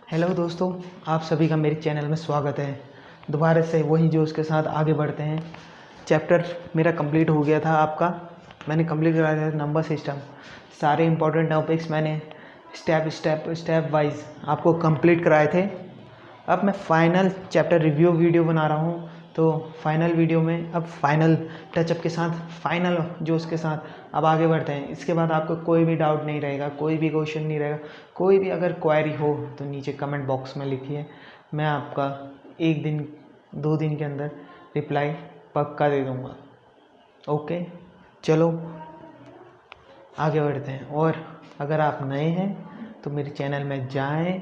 Hello दोस्तों, आप सभी का मेरे चैनल में स्वागत है। दोबारा से वही जोश के साथ आगे बढ़ते हैं। चैप्टर मेरा कंप्लीट हो गया था। आपका मैंने कंप्लीट कराया था नंबर सिस्टम। सारे इंपॉर्टेंट टॉपिक्स मैंने स्टेप वाइज आपको कंप्लीट कराए थे। अब मैं फाइनल चैप्टर रिव्यू वीडियो बना रहा हूँ। तो फाइनल वीडियो में अब फाइनल टचअप के साथ, फाइनल जोश के साथ अब आगे बढ़ते हैं। इसके बाद आपको कोई भी डाउट नहीं रहेगा, कोई भी क्वेश्चन नहीं रहेगा। कोई भी अगर क्वेरी हो तो नीचे कमेंट बॉक्स में लिखिए। मैं आपका 1 दिन 2 दिन के अंदर रिप्लाई पक्का दे दूँगा। ओके, चलो आगे बढ़ते हैं। और अगर आप नए हैं तो मेरे चैनल में जाएं,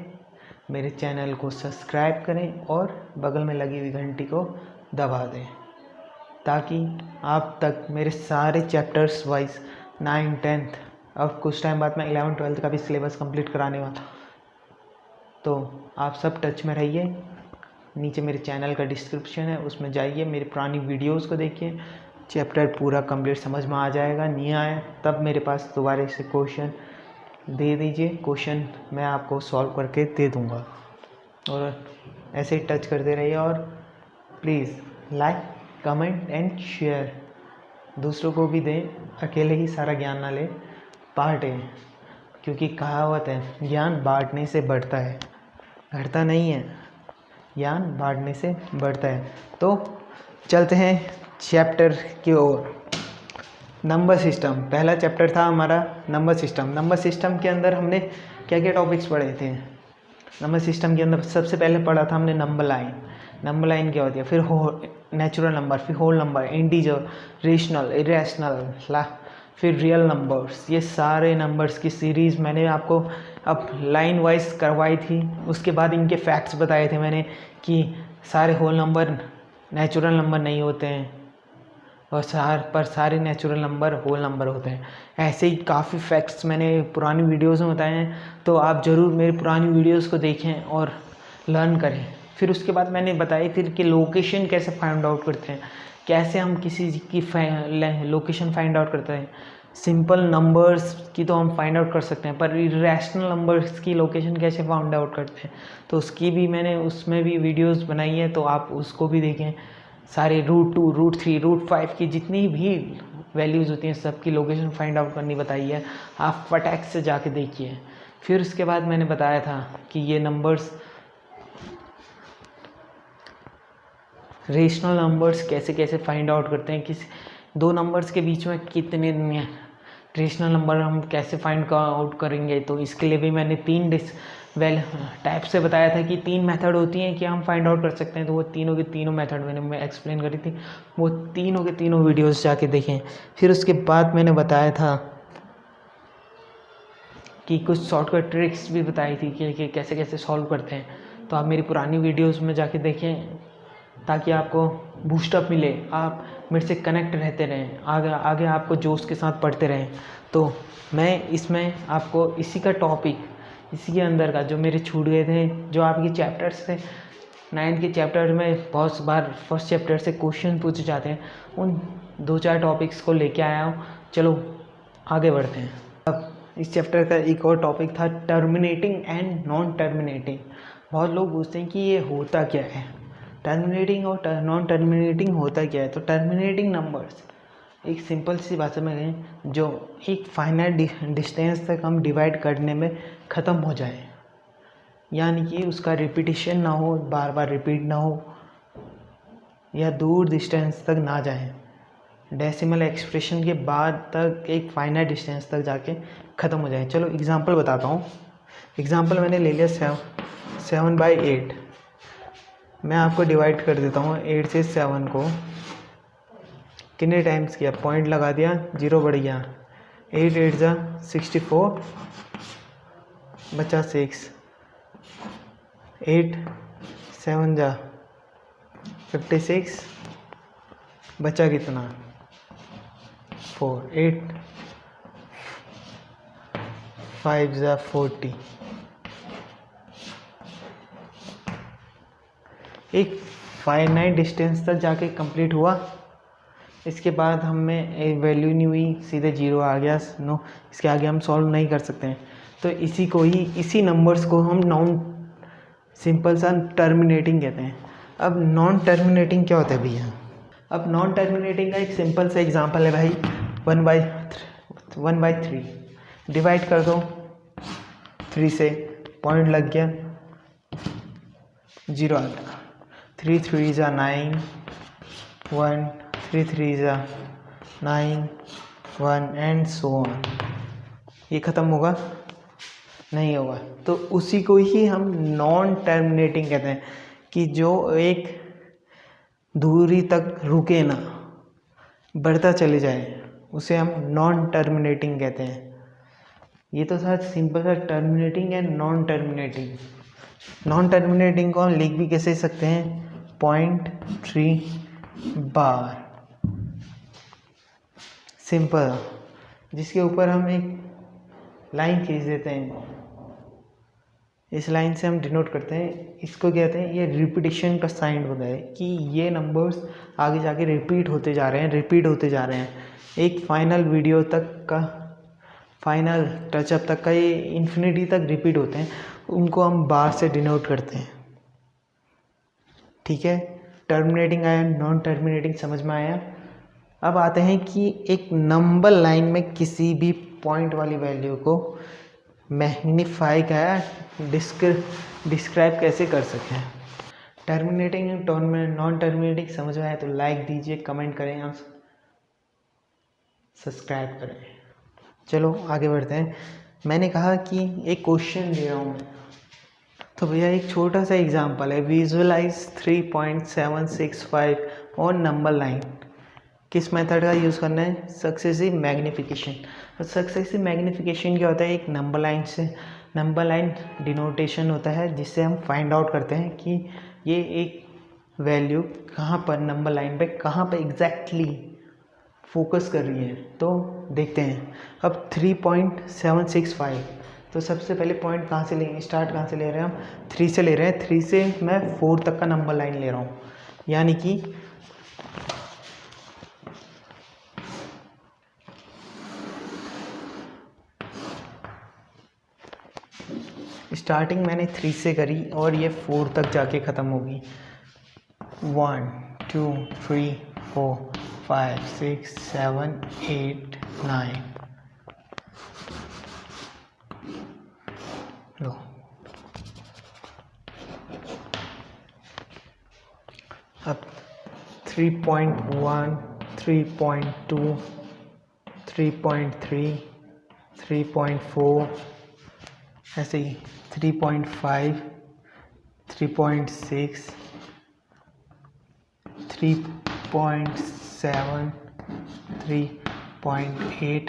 मेरे चैनल को सब्सक्राइब करें और बगल में लगी हुई घंटी को दबा दें, ताकि आप तक मेरे सारे चैप्टर्स वाइज 9, 10, अब कुछ टाइम बाद मैं 11, 12 का भी सिलेबस कंप्लीट कराने वाला। तो आप सब टच में रहिए। नीचे मेरे चैनल का डिस्क्रिप्शन है, उसमें जाइए, मेरी पुरानी वीडियोस को देखिए। चैप्टर पूरा कंप्लीट समझ में आ जाएगा। नहीं आए तब मेरे पास दोबारा से क्वेश्चन दे दीजिए, क्वेश्चन मैं आपको सॉल्व करके दे दूँगा। और ऐसे ही टच करते रहिए। और please like, comment and share दूसरों को भी दें। अकेले ही सारा ज्ञान ना ले, बांटें। क्योंकि कहावत है, ज्ञान बांटने से बढ़ता है, घटता नहीं है। ज्ञान बांटने से बढ़ता है। तो चलते हैं चैप्टर की ओर। नंबर सिस्टम पहला चैप्टर था हमारा, नंबर सिस्टम। नंबर सिस्टम के अंदर हमने क्या क्या टॉपिक्स पढ़े थे? नंबर सिस्टम के अंदर सबसे पहले पढ़ा था हमने नंबर लाइन। नंबर लाइन क्या होती है? फिर नेचुरल नंबर, फिर whole number, integer, rational, irrational, फिर रियल नंबर्स। ये सारे नंबर्स की सीरीज़ मैंने आपको अब लाइन वाइज करवाई थी। उसके बाद इनके फैक्ट्स बताए थे मैंने कि सारे होल नंबर नेचुरल नंबर नहीं होते हैं और सारे नेचुरल नंबर होल नंबर होते हैं। ऐसे ही काफ़ी फैक्ट्स मैंने पुरानी वीडियोस में बताए हैं। तो आप ज़रूर मेरी पुरानी वीडियोस को देखें और लर्न करें। फिर उसके बाद मैंने बताई फिर कि लोकेशन कैसे फाइंड आउट करते हैं, कैसे हम किसी की लोकेशन फाइंड आउट करते हैं। सिंपल नंबर्स की तो हम फाइंड आउट कर सकते हैं, पर इरेशनल नंबर्स की लोकेशन कैसे फाइंड आउट करते हैं, तो उसकी भी मैंने उसमें भी वीडियोस बनाई है। तो आप उसको भी देखें। सारे √2, √3, √5 की जितनी भी वैल्यूज़ होती हैं सबकी लोकेशन फाइंड आउट करनी बताई है। आप फटाक से जाके देखिए। फिर उसके बाद मैंने बताया था कि ये नंबर्स, रेशनल नंबर्स कैसे कैसे फाइंड आउट करते हैं, किस दो नंबर्स के बीच में कितने रेशनल नंबर हम कैसे फाइंड आउट करेंगे। तो इसके लिए भी मैंने 3 टाइप से बताया था कि 3 मेथड होती हैं कि हम फाइंड आउट कर सकते हैं। तो वो तीनों के तीनों मेथड मैं एक्सप्लेन करी थी। वो तीनों के तीनों वीडियोस जाके देखें। फिर उसके बाद मैंने बताया था कि कुछ शॉर्टकट ट्रिक्स भी बताई थी कि कैसे कैसे सॉल्व करते हैं। तो आप मेरी पुरानी वीडियोस में जाके देखें, ताकि आपको बूस्टअप मिले, आप मेरे से कनेक्ट रहते रहें, आगे आगे आपको जोश के साथ पढ़ते रहें। तो मैं इसमें आपको इसी का टॉपिक, इसी के अंदर का जो मेरे छूट गए थे, जो आपके चैप्टर्स थे 9th के चैप्टर में बहुत बार फर्स्ट चैप्टर से क्वेश्चन पूछे जाते हैं, उन 2-4 टॉपिक्स को लेके आया हूँ। चलो आगे बढ़ते हैं। अब इस चैप्टर का एक और टॉपिक था टर्मिनेटिंग एंड नॉन टर्मिनेटिंग। बहुत लोग पूछते हैं कि ये होता क्या है, टर्मिनेटिंग और नॉन टर्मिनेटिंग होता क्या है। तो टर्मिनेटिंग नंबर्स एक सिंपल सी भाषा में कहें, जो एक फाइनाइट डिस्टेंस तक हम डिवाइड करने में ख़त्म हो जाए, यानी कि उसका रिपीटिशन ना हो, बार बार रिपीट ना हो, या दूर डिस्टेंस तक ना जाए, डेसिमल एक्सप्रेशन के बाद तक एक फाइनाइट डिस्टेंस तक जाके ख़त्म हो जाए। चलो एग्जांपल बताता हूँ। एग्जांपल मैंने ले लिया 7/8। मैं आपको डिवाइड कर देता हूँ 8 से 7 को। कितने टाइम्स किया, पॉइंट लगा दिया, 0 बढ़ गया। 8 8 जा 64, बचा 6। 8 7 जा 56, बचा कितना 4। 8 5 जा 40। एक फाइनाइट डिस्टेंस तक जाके कंप्लीट हुआ। इसके बाद हमें वैल्यू नहीं हुई, सीधे 0 आ गया। नो, इसके आगे हम सॉल्व नहीं कर सकते हैं। तो इसी नंबर्स को हम सिंपल सा टर्मिनेटिंग कहते हैं। अब नॉन टर्मिनेटिंग क्या होता है भैया? अब नॉन टर्मिनेटिंग का एक सिंपल सा एग्जांपल है भाई, 1/3 डिवाइड कर दो 3 से, पॉइंट लग गया, 0 आ गया। 3 3 ज़ा 9, 1 3 3 ज़ा 9 1 एंड सो ऑन। ये ख़त्म होगा? नहीं होगा। तो उसी को ही हम नॉन टर्मिनेटिंग कहते हैं, कि जो एक दूरी तक रुके ना, बढ़ता चले जाए, उसे हम नॉन टर्मिनेटिंग कहते हैं। ये तो सर सिंपल सा टर्मिनेटिंग है। नॉन टर्मिनेटिंग को हम लिख भी कैसे सकते हैं? 0.3 बार, सिंपल, जिसके ऊपर हम एक लाइन खींच देते हैं। इस लाइन से हम डिनोट करते हैं, इसको कहते हैं, ये रिपीटिशन का साइन होता है कि ये नंबर्स आगे जाके रिपीट होते जा रहे हैं। एक फाइनल वीडियो तक का, फाइनल टचअप तक का, ये इन्फिनिटी तक रिपीट होते हैं। उनको हम बार से डिनोट करते हैं। ठीक है, टर्मिनेटिंग आया, नॉन टर्मिनेटिंग समझ में आया। अब आते हैं कि एक नंबर लाइन में किसी भी पॉइंट वाली वैल्यू को मैग्नीफाई का डिस्क्राइब कैसे कर सकें। टर्मिनेटिंग नॉन टर्मिनेटिंग समझ में आया तो लाइक दीजिए, कमेंट करें और सब्सक्राइब करें। चलो आगे बढ़ते हैं। मैंने कहा कि एक क्वेश्चन दे रहा हूँ मैं, तो भैया एक छोटा सा एग्जांपल है, विजुअलाइज 3.765 ऑन नंबर लाइन। किस मेथड का यूज़ करना है? Successive magnification. और सक्सेसिव मैग्नीफिकेशन क्या होता है? एक नंबर लाइन डिनोटेशन होता है, जिससे हम फाइंड आउट करते हैं कि ये एक वैल्यू कहाँ पर नंबर लाइन पे, कहाँ पे एग्जैक्टली फोकस कर रही है। तो देखते हैं। अब 3.765, तो सबसे पहले पॉइंट कहाँ से लेंगे, स्टार्ट कहाँ से ले रहे हैं हम? 3 से ले रहे हैं। 3 से मैं 4 तक का नंबर लाइन ले रहा हूँ, यानी कि स्टार्टिंग मैंने 3 से करी और ये 4 तक जाके ख़त्म होगी। 1 2 3 4 5 6 7 8 9। लो, अब 3.1 3.2 3.3 3.4 ऐसे ही 3.5 3.6 3.7 3.8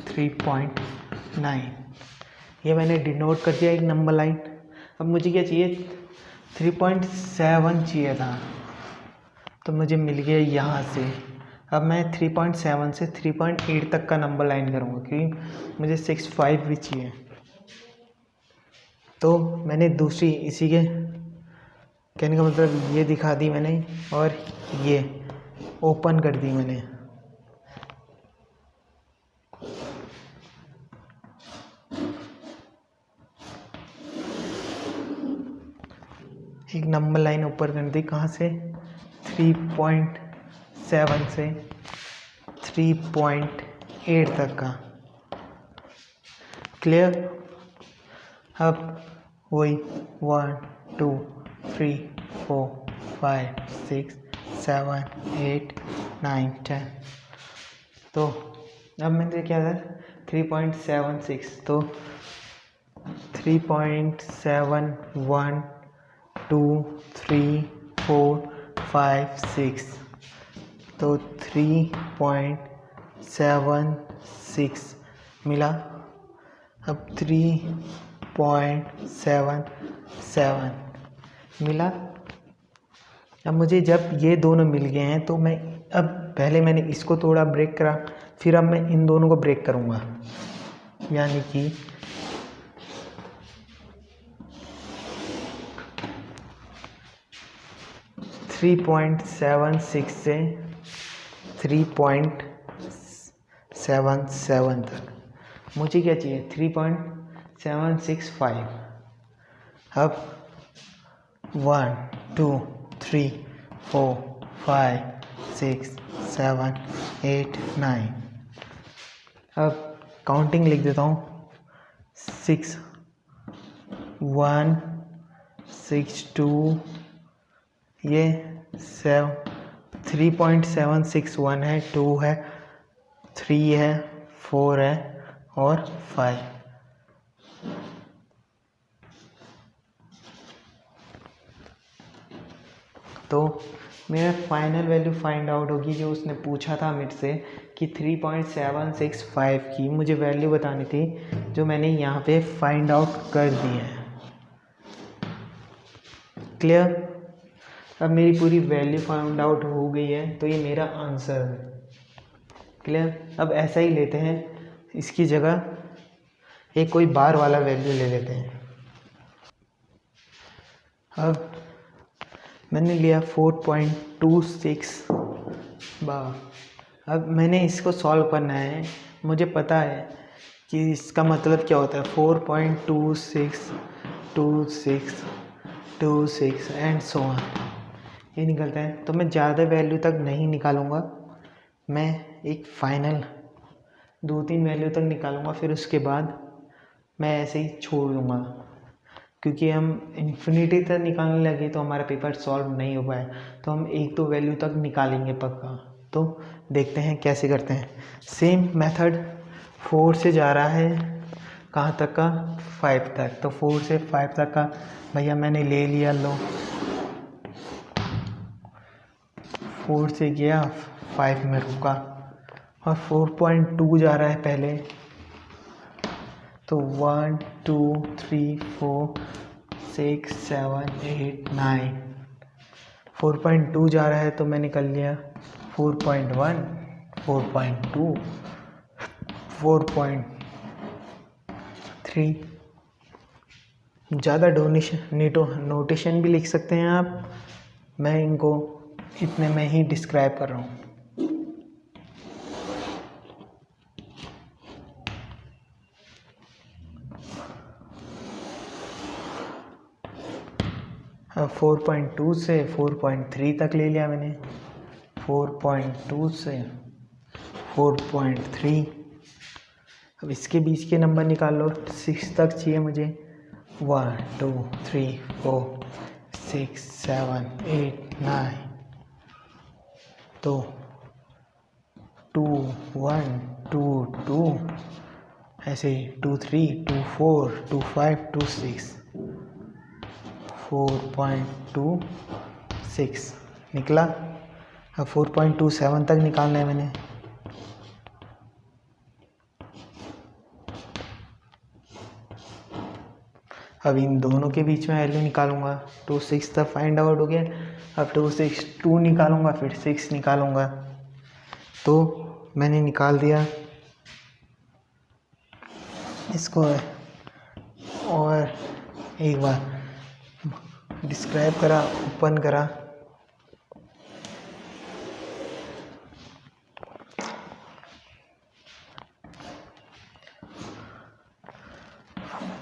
3.9। ये मैंने डिनोट कर दिया एक नंबर लाइन। अब मुझे क्या चाहिए? 3.7 चाहिए था, तो मुझे मिल गया यहाँ से। अब मैं 3.7 से 3.8 तक का नंबर लाइन करूँगा, क्योंकि मुझे 65 भी चाहिए। तो मैंने दूसरी, इसी के कहने का मतलब ये दिखा दी मैंने, और ये ओपन कर दी मैंने। एक नंबर लाइन ऊपर कर दी, कहाँ से? 3.7 से 3.8 तक का। क्लियर? अब वही 1 2 3 4 5 6 7 8 9 10। तो अब मैंने क्या था? 3.76, तो 3.71 2 3 4 5 6, तो 3.76 मिला। अब 3.77 मिला। अब मुझे जब ये दोनों मिल गए हैं, तो मैं अब पहले मैंने इसको थोड़ा ब्रेक करा, फिर अब मैं इन दोनों को ब्रेक करूँगा, यानी कि 3.76 से 3.77 तक। मुझे क्या चाहिए? 3.765। अब 1 2 3 4 5 6 7 8 9। अब काउंटिंग लिख देता हूँ 6 1 6 2 ये 3.761 है, 2 है, 3 है, 4 है और 5। तो मेरा फाइनल वैल्यू फाइंड आउट होगी जो उसने पूछा था मुझसे कि 3.765 की मुझे वैल्यू बतानी थी, जो मैंने यहाँ पे फाइंड आउट कर दी है। क्लियर? अब मेरी पूरी वैल्यू फाइंड आउट हो गई है, तो ये मेरा आंसर है। क्लियर? अब ऐसा ही लेते हैं, इसकी जगह एक कोई बार वाला वैल्यू ले लेते हैं। अब मैंने लिया 4.26 बार। अब मैंने इसको सॉल्व करना है। मुझे पता है कि इसका मतलब क्या होता है, 4.262626 एंड सो ऑन ये निकलता है। तो मैं ज़्यादा वैल्यू तक नहीं निकालूंगा, मैं एक फाइनल 2-3 वैल्यू तक निकालूंगा, फिर उसके बाद मैं ऐसे ही छोड़ दूंगा, क्योंकि हम इन्फिनिटी तक निकालने लगे तो हमारा पेपर सॉल्व नहीं हो पाया। तो हम 1-2 वैल्यू तक निकालेंगे पक्का। तो देखते हैं कैसे करते हैं। सेम मेथड 4 से जा रहा है कहाँ तक का, 5 तक। तो 4 से 5 तक का भैया मैंने ले लिया, लो 4 से गया 5 में रुका, और 4.2 जा रहा है पहले। तो 1 2 3 4 6 7 8 9 4.2 जा रहा है, तो मैंने कर लिया 4.1 4.2 4.3। ज़्यादा नोटेशन भी लिख सकते हैं आप, मैं इनको इतने में ही डिस्क्राइब कर रहा हूँ। 4.2 से 4.3 तक ले लिया मैंने, 4.2 से 4.3। अब इसके बीच के नंबर निकाल लो, 6 तक चाहिए मुझे। 1 2 3 4 6 7 8 9। तो 2 1 2 2 ऐसे 2 3 2 4 2 5 2 6 4.26 निकला। अब 4.27 तक निकालना है मैंने। अब इन दोनों के बीच में वैल्यू निकालूंगा। 26 तक फाइंड आउट हो गया। अब 2 निकालूंगा, फिर 6 निकालूंगा। तो मैंने निकाल दिया इसको, और एक बार डिस्क्राइब करा, ओपन करा,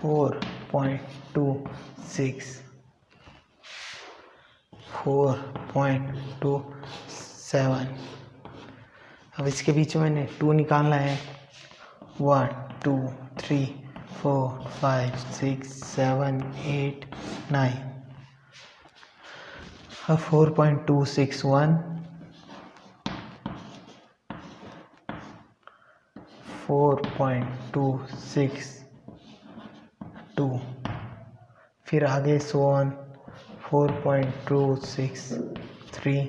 फोर 4.27। अब इसके बीच में मैंने 2 निकालना है। 1 2 3 4 5 6 7 8 9। अब 4.261 4.262, फिर आगे सो ऑन 4.263।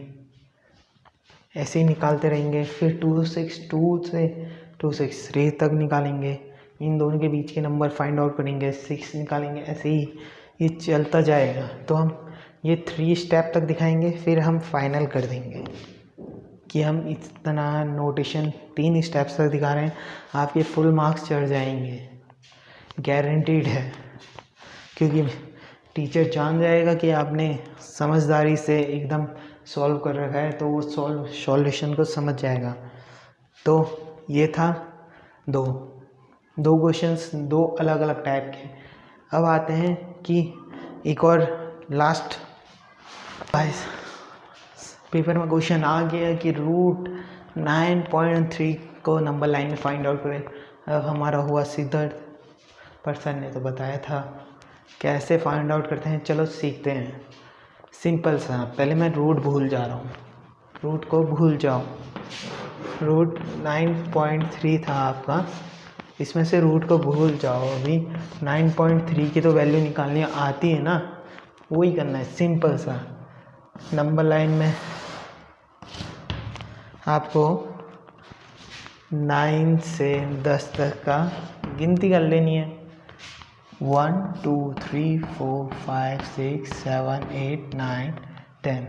ऐसे ही निकालते रहेंगे। फिर 262 से 263 तक निकालेंगे। इन दोनों के बीच के नंबर फाइंड आउट करेंगे, 6 निकालेंगे। ऐसे ही ये चलता जाएगा। तो हम ये 3 स्टेप तक दिखाएंगे, फिर हम फाइनल कर देंगे कि हम इतना नोटेशन 3 स्टेप्स तक दिखा रहे हैं। आपके फुल मार्क्स चढ़ जाएंगे, गारंटीड है, क्योंकि टीचर जान जाएगा कि आपने समझदारी से एकदम सॉल्व कर रखा है, तो वो सॉल्यूशन को समझ जाएगा। तो ये था दो क्वेश्चंस, 2 अलग अलग टाइप के। अब आते हैं कि एक और लास्ट गाइस पेपर में क्वेश्चन आ गया कि रूट 9.3 को नंबर लाइन में फाइंड आउट करें। अब हमारा हुआ सिद्धार्थ पर्सन ने तो बताया था कैसे फाइंड आउट करते हैं, चलो सीखते हैं। सिंपल सा, पहले मैं रूट भूल जा रहा हूँ, रूट को भूल जाओ। रूट 9.3 था आपका, इसमें से रूट को भूल जाओ। अभी 9.3 की तो वैल्यू निकालनी आती है ना, वही करना है। सिंपल सा नंबर लाइन में आपको 9 से 10 तक का गिनती कर लेनी है। 1 2 3 4 5 6 7 8 9 10।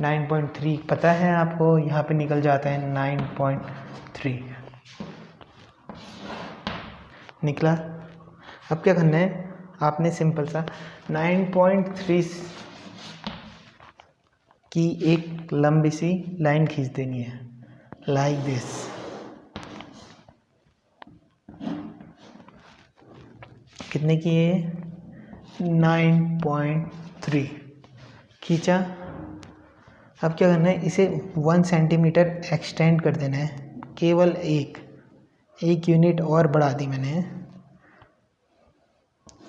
9.3 पता है आपको, यहाँ पे निकल जाता है 9.3 निकला। अब क्या करना है, आपने सिंपल सा 9.3 की एक लंबी सी लाइन खींच देनी है, लाइक दिस। कितने की है? 9.3 खींचा। अब क्या करना है, इसे 1 सेंटीमीटर एक्सटेंड कर देना है, केवल एक यूनिट और बढ़ा दी मैंने,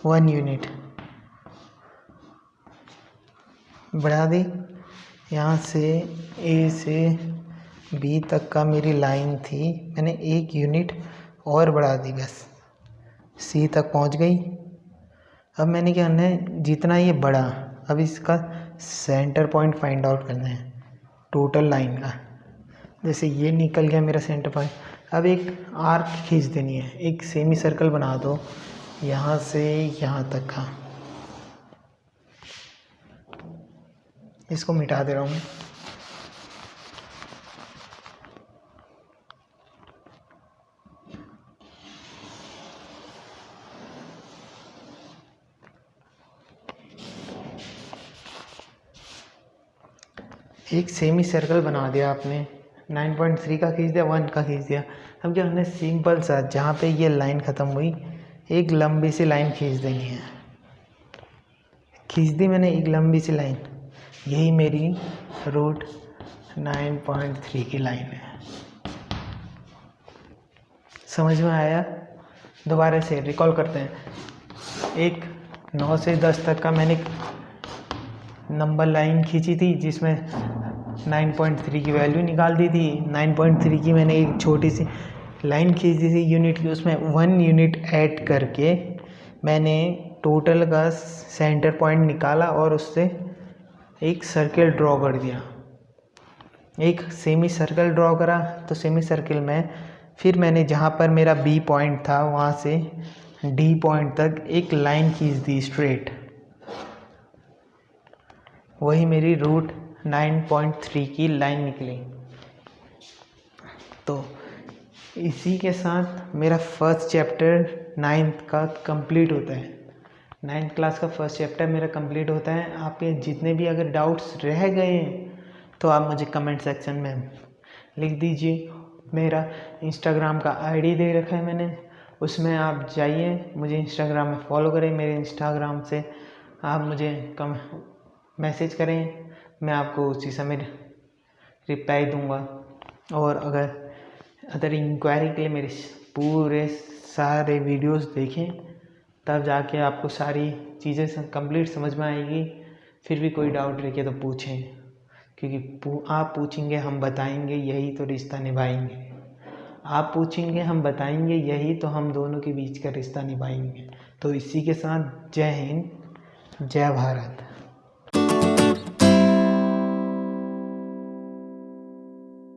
1 यूनिट बढ़ा दी। यहाँ से ए से बी तक का मेरी लाइन थी, मैंने 1 यूनिट और बढ़ा दी, बस सी तक पहुँच गई। अब मैंने क्या करना है, जितना ये बढ़ा, अब इसका सेंटर पॉइंट फाइंड आउट करना है टोटल लाइन का। जैसे ये निकल गया मेरा सेंटर पॉइंट, अब एक आर्क खींच देनी है, एक सेमी सर्कल बना दो यहाँ से यहाँ तक का। इसको मिटा दे रहा हूँ मैं। एक सेमी सर्कल बना दिया आपने, 9.3 का खींच दिया, 1 का खींच दिया। अब क्या हमने सिंपल सा, जहाँ पे ये लाइन ख़त्म हुई, एक लंबी सी लाइन खींच देनी है। खींच दी मैंने एक लंबी सी लाइन, यही मेरी रूट 9.3 की लाइन है। समझ में आया? दोबारा से रिकॉल करते हैं। एक 9 से 10 तक का मैंने नंबर लाइन खींची थी, जिसमें 9.3 की वैल्यू निकाल दी थी। 9.3 की मैंने एक छोटी सी लाइन खींच दी थी यूनिट की, उसमें 1 यूनिट ऐड करके मैंने टोटल का सेंटर पॉइंट निकाला और उससे एक सर्कल ड्रॉ कर दिया। एक सेमी सर्कल ड्रॉ करा, तो सेमी सर्कल में फिर मैंने जहाँ पर मेरा बी पॉइंट था वहाँ से डी पॉइंट तक एक लाइन खींच दी स्ट्रेट, वही मेरी रूट 9.3 की लाइन निकली। तो इसी के साथ मेरा फर्स्ट चैप्टर 9th का कंप्लीट होता है। 9th क्लास का फर्स्ट चैप्टर मेरा कंप्लीट होता है। आपके जितने भी अगर डाउट्स रह गए हैं तो आप मुझे कमेंट सेक्शन में लिख दीजिए। मेरा इंस्टाग्राम का आईडी दे रखा है मैंने, उसमें आप जाइए, मुझे इंस्टाग्राम में फॉलो करें। मेरे इंस्टाग्राम से आप मुझे मैसेज करें, मैं आपको उसी समय रिप्लाई दूंगा। और अगर इंक्वायरी के लिए मेरे पूरे सारे वीडियोस देखें, तब जाके आपको सारी चीज़ें कंप्लीट समझ में आएगी। फिर भी कोई डाउट रहे तो पूछें, क्योंकि आप पूछेंगे हम बताएंगे, यही तो रिश्ता निभाएंगे। आप पूछेंगे हम बताएंगे, यही तो हम दोनों के बीच का रिश्ता निभाएंगे। तो इसी के साथ जय हिंद, जय भारत।